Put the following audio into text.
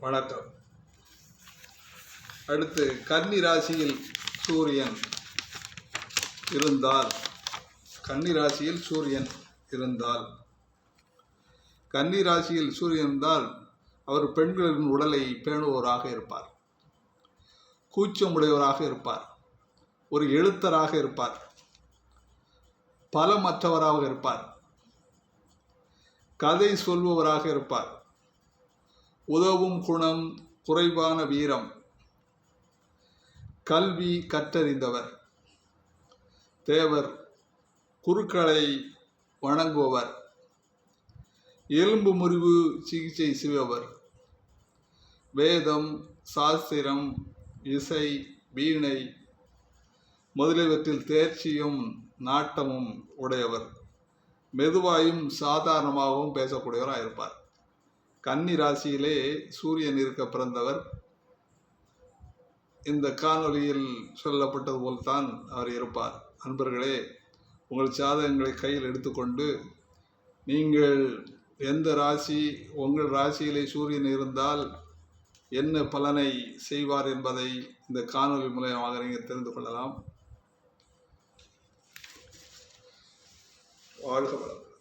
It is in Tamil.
வணக்கம். அடுத்து கன்னி ராசியில் சூரியன் இருந்தால் கன்னி ராசியில் சூரியன் இருந்தால் அவர் பெண்களின் உடலை பேணுவோராக இருப்பார், கூச்சமுடையவராக இருப்பார், ஒரு எழுத்தராக இருப்பார், பலமற்றவராக இருப்பார், கதை சொல்பவராக இருப்பார், உதவும் குணம், குறைவான வீரம், கல்வி கற்றறிந்தவர், தேவர், குருக்களை வணங்குபவர், எலும்பு முறிவு சிகிச்சை செய்பவர், வேதம், சாஸ்திரம், இசை, வீணை முதலியவற்றில் தேர்ச்சியும் நாட்டமும் உடையவர், மெதுவாயும் சாதாரணமாகவும் பேசக்கூடியவராக இருப்பார். கன்னி ராசியிலே சூரியன் இருக்க பிறந்தவர் இந்த காணொலியில் சொல்லப்பட்டது போல்தான் அவர் இருப்பார். அன்பர்களே, உங்கள் ஜாதகங்களை கையில் எடுத்துக்கொண்டு நீங்கள் எந்த ராசி, உங்கள் ராசியிலே சூரியன் இருந்தால் என்ன பலனை செய்வார் என்பதை இந்த காணொலி மூலமாக நீங்கள் தெரிந்து கொள்ளலாம். வாழ்க வளமுடன்.